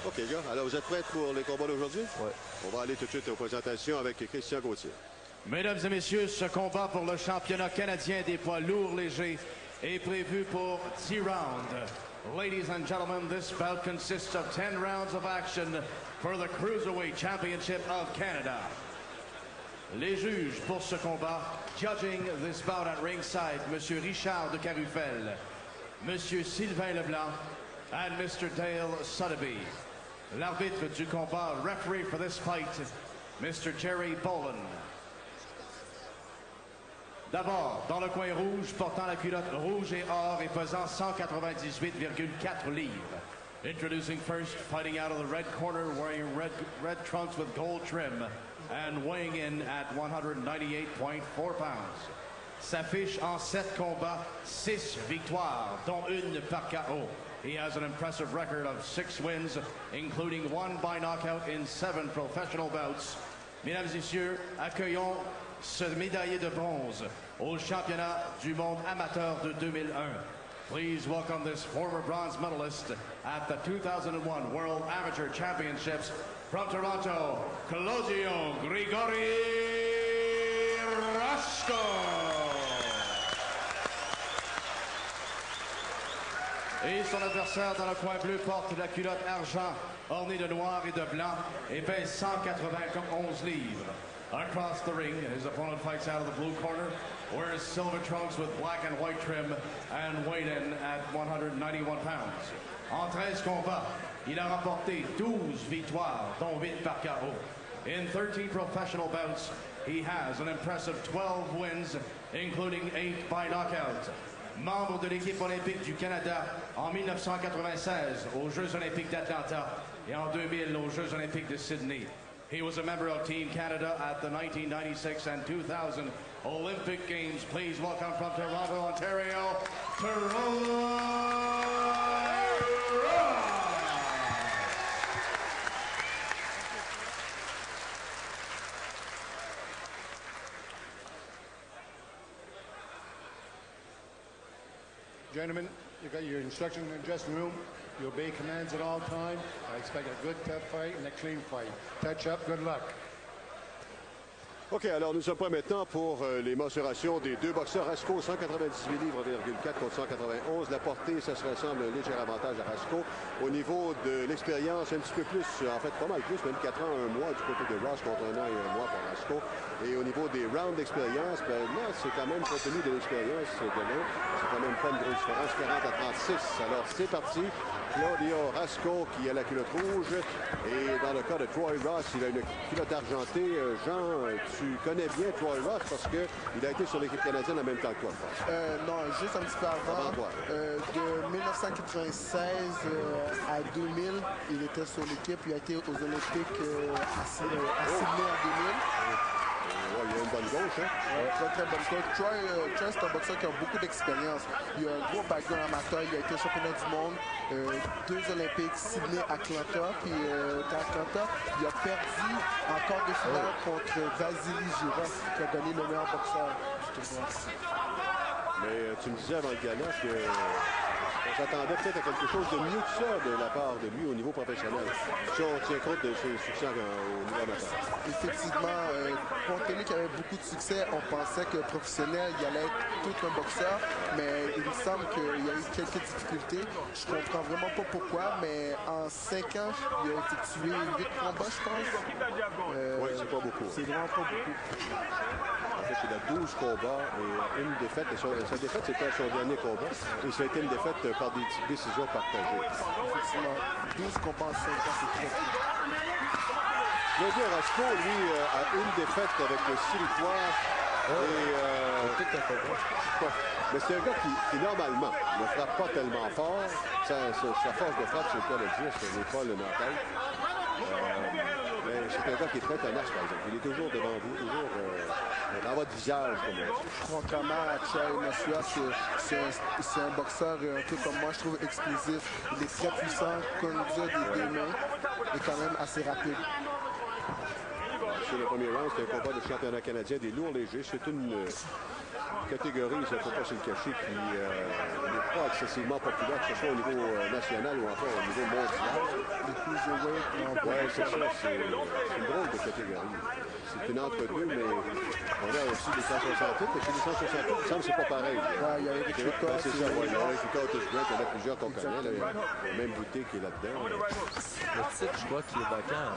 OK, gars. Alors, vous êtes prêts pour les combats d'aujourd'hui? Oui. On va aller tout de suite aux présentations avec Christian Gauthier. Mesdames et messieurs, ce combat pour le championnat canadien des poids lourds légers est prévu pour 10 rounds. Ladies and gentlemen, this bout consists of 10 rounds of action for the Cruiserweight Championship of Canada. Les juges pour ce combat, judging this bout at ringside, Monsieur Richard de Carufel, Monsieur Sylvain Leblanc, and Mr. Dale Sotheby. L'arbitre du combat, referee for this fight, Mr. Jerry Boland. D'abord, dans le coin rouge, portant la culotte rouge et or et pesant 198,4 livres. Introducing first, fighting out of the red corner, wearing red trunks with gold trim, and weighing in at 198.4 pounds. S'affiche en 7 combats, 6 victoires, dont une par KO. He has an impressive record of 6 wins, including 1 by knockout in 7 professional bouts. Mesdames et messieurs, accueillons ce médaillé de bronze au championnat du monde amateur de 2001. Please welcome this former bronze medalist at the 2001 World Amateur Championships from Toronto, Claudio Grigori Rasko. Et son adversaire dans le coin bleu porte la culotte argent ornée de noir et de blanc et pèse 191 livres. Across the ring, his opponent fights out of the blue corner, wears silver trunks with black and white trim, and weighed in at 191 pounds. En 13 combats, il a remporté 12 victoires, dont 8 par KO. In 13 professional bouts, he has an impressive 12 wins, including 8 by knockout. Membre de l'équipe olympique du Canada en 1996 aux Jeux olympiques d'Atlanta et en 2000 aux Jeux olympiques de Sydney. He was a member of Team Canada at the 1996 and 2000 Olympic Games. Please welcome from Toronto, Ontario, Gentlemen, you got your instructions in the dressing room. You obey commands at all times. I expect a good, tough fight and a clean fight. Touch up, good luck. OK, alors nous sommes prêts maintenant pour les mensurations des deux boxeurs. Rasko, 198 livres,4 contre 191. La portée, ça se ressemble un léger avantage à Rasko. Au niveau de l'expérience, un petit peu plus, en fait pas mal plus, même 4 ans, 1 mois du côté de Ross contre 1 an et 1 mois pour Rasko. Et au niveau des rounds d'expérience, ben là, c'est quand même, compte tenu de l'expérience de l'un, c'est quand même pas une grosse différence, 40 à 36. Alors c'est parti. Claudio Rasko qui a la culotte rouge. Et dans le cas de Troy Ross, il a une culotte argentée. Jean, tu connais bien Troy Ross parce qu'il a été sur l'équipe canadienne en même temps que toi. Non, juste un petit peu avant. De 1996 à 2000, il était sur l'équipe. Il a été aux Olympiques à Sydney en 2000. Ouais, il a une bonne gauche, hein? Ouais, très bonne gauche. Troy, c'est un boxeur qui a beaucoup d'expérience. Il a un gros background amateur. Il a été championnat du monde, 2 Olympiques, Sydney, Atlanta. Puis Atlanta, il a perdu en quart de finale contre Vasily Girov, qui a gagné le meilleur boxeur du tournoi. Mais tu me disais avant le gala que on s'attendait peut-être à quelque chose de mieux que ça de la part de lui au niveau professionnel. Si on tient compte de ses succès au niveau amateur. Effectivement, compte tenu qu'il y avait beaucoup de succès, on pensait que professionnel, il allait être tout un boxeur, mais il me semble qu'il y a eu quelques difficultés. Je comprends vraiment pas pourquoi, mais en 5 ans, il a effectué 8 combats, je pense. Oui, c'est pas beaucoup. C'est vraiment pas beaucoup. En fait, il a 12 combats et une défaite. Et sa défaite, c'était son dernier combat. Et ça a été une défaite par des décisions partagées. Effectivement, 12 combats en 5 ans, c'est très peu. Claudio Rasko, lui, a une défaite avec 6 victoires. Mais c'est un gars qui normalement, ne frappe pas tellement fort. Sa force de frappe, c'est le cas de dire, ce n'est pas le knockout. Mais c'est un gars qui est très tenace, par exemple. Il est toujours devant vous, toujours dans votre visage, comme on dit. Contrairement à Troy Mosua, c'est un boxeur un peu comme moi, je trouve explosif. Il est très puissant, conduit des deux mains et quand même assez rapide. C'est le premier round, c'est un combat de championnat canadien des lourds légers. C'est une catégorie, ça ne faut pas se le cacher, qui n'est pas excessivement populaire, que ce soit au niveau national ou encore au niveau mondial. cruiserweight. Oui, c'est ça. C'est une drôle de catégorie. C'est une entre-deux, mais on a aussi les 168. Et puis les 168, il me semble que c'est pas pareil. Ouais, il y a Eric Ruta. C'est ça, oui. Il y a Eric Ruta, Otis Grant, il y en a plusieurs qu'on connaît. Là. Il y a même Bouté qui est là-dedans. Le titre, je crois qu'il est vacant.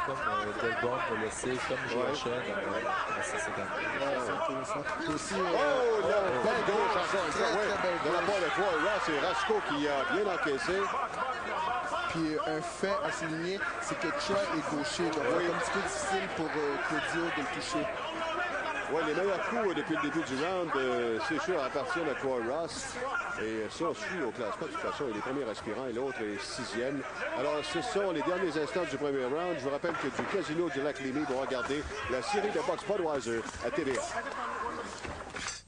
Comme Delborn va laisser, comme Joachim à CC4. Ouais, c'est intéressant. Aussi, La balle gauche encore une fois. Oui, de la part de Troy Ross, c'est Rasco qui a bien encaissé. Puis un fait à souligner, c'est que Troy est gaucher. Donc c'est un petit peu difficile pour Claudio de le toucher. Oui, les meilleurs coups depuis le début du round, c'est sûr, appartiennent à Troy Ross. Et si on suit au classement, de toute façon, il est premier aspirant et l'autre est 6e. Alors, ce sont les derniers instants du premier round. Je vous rappelle que du Casino du Lac-Lémy vont regarder la série de boxe Budweiser à TVA.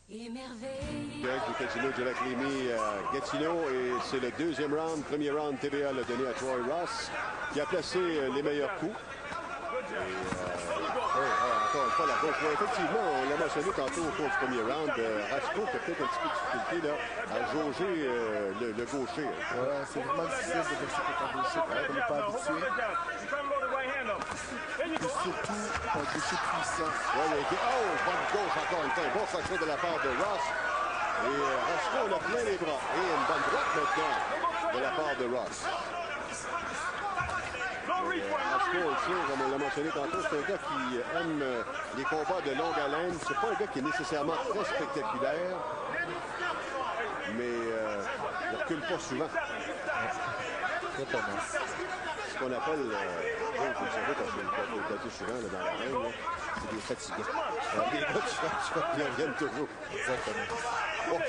Direct du Casino du Lac-Lémy à Gatineau. Et c'est le deuxième round. Premier round, TVA l'a donné à Troy Ross, qui a placé les meilleurs coups. Encore une fois, la gauche. Ouais, effectivement, on l'a mentionné tantôt au cours du premier round. Rasco qui a peut-être un petit peu de difficulté là, à jauger le gaucher. Ouais, c'est vraiment difficile de boxer contre un gaucher quand on n'est pas habitué. Et surtout, un gaucher puissant. Ouais, il a été... Oh, bonne gauche encore une fois. Un bon sacré de la part de Ross. Et Rasco, on a plein les bras. Et une bonne droite maintenant de la part de Ross. Rasco aussi, comme on l'a mentionné tantôt, c'est un gars qui aime les combats de longue haleine. C'est pas un gars qui est nécessairement très spectaculaire, mais il ne recule pas souvent. Ce qu'on appelle, vous le savez, parce que vous le dites souvent là, dans l'arène, c'est des fatigants. Les gars, tu reviennent toujours. Exactement. Bon.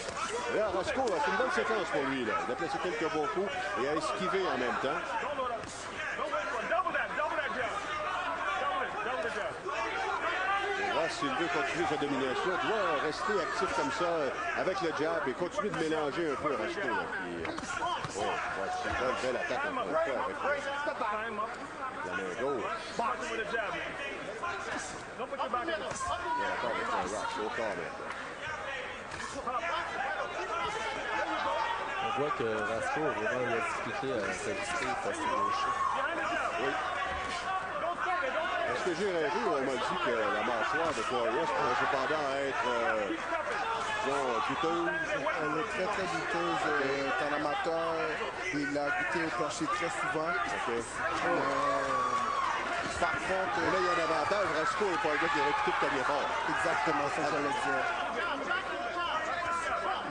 Là, Rasco, c'est une bonne séquence pour lui. Là. Il a placé quelques bons coups et a esquivé en même temps. S'il veut continuer sa domination, doit rester actif comme ça avec le jab et continuer de mélanger un peu Rasco. C'est une belle attaque encore une fois avec la main gauche. Il y a la part de Troy Ross au corps maintenant. On voit que Rasco a vraiment la difficulté à s'ajuster face au gaucher. Oui. Est-ce que j'ai rêvé ou on m'a dit que la mâchoire de Troy Ross pourrait cependant être, disons, douteuse? Elle est très, très douteuse. C'est un amateur. Il a goûté au plancher très souvent. Okay. Par contre, là, il y a un avantage. Rasco n'est pas un gars qui est réputé de tailler fort. Exactement, ça, j'allais dire.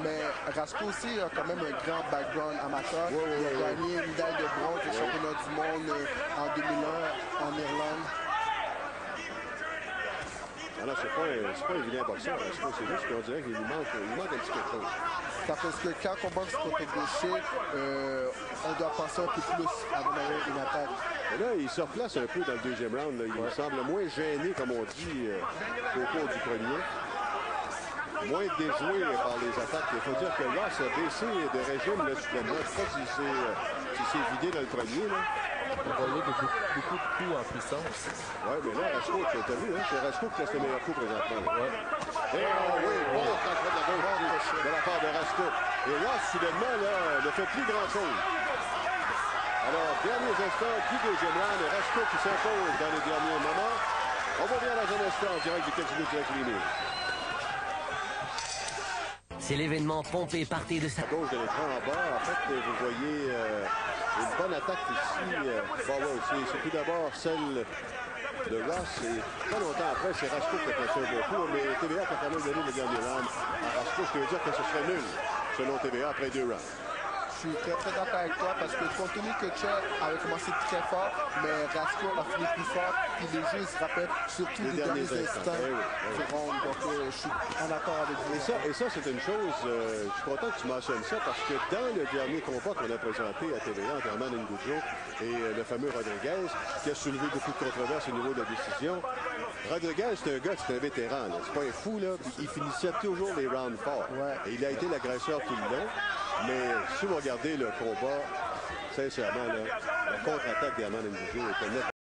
Mais Rasco aussi a quand même un grand background amateur. Il a gagné une médaille de bronze au championnat du monde en 2001 en Irlande. Alors, c'est pas un vilain boxeur. C'est juste qu'on dirait qu'il lui manque un petit quelque chose. Parce que quand on boxe contre le gaucher, on doit penser un peu plus à démarrer une attaque. Et là, il se replace un peu dans le deuxième round. Là. Il semble moins gêné, comme on dit, au cours du premier. Moins déjoué par les attaques. Il faut dire que Ross a baissé de régime là, soudainement. Je ne sais pas s'il s'est vidé dans le premier. Là. On voyait beaucoup de coups en puissance. Oui, mais là, Rasco, tu as vu, hein, c'est Rasco qui a ses meilleurs coups présentement. Ouais. Et oui, bon sacré de la gauche de la part de Rasco. Et Ross, soudainement, là, ne fait plus grand-chose. Alors, derniers instants du deuxième round, et Rasco qui s'impose dans les derniers moments. On va bien dans un instant en direct du Casino du Lac-Lémy. C'est l'événement pompé parti de sa... À gauche de l'écran en bas, en fait, vous voyez une bonne attaque ici. C'est tout d'abord celle de Ross. Et pas longtemps après, c'est Rasco qui a passé un bon coup. Mais TVA a quand même donné le dernier round à Rasco. Ce qui veut dire que ce serait nul, selon TVA, après 2 rounds. Je suis très, très d'accord avec toi parce que compte tenu que Chad avait commencé très fort, mais Rasco a fini plus fort. Puis les jeux, ils se rappellent surtout des derniers instants du round. Donc, je suis en accord avec vous. Et ça c'est une chose, je suis content que tu mentionnes ça parce que dans le dernier combat qu'on a présenté à TVA entre Herman Ngujo et le fameux Rodriguez, qui a soulevé beaucoup de controverses au niveau de la décision, Rodriguez, c'est un gars, c'est un vétéran. C'est pas un fou, là. Puis il finissait toujours les rounds forts. Ouais. Et il a été l'agresseur tout le long. Mais si vous regardez le combat, sincèrement, là, la contre-attaque d'Herman Ngujo était nettement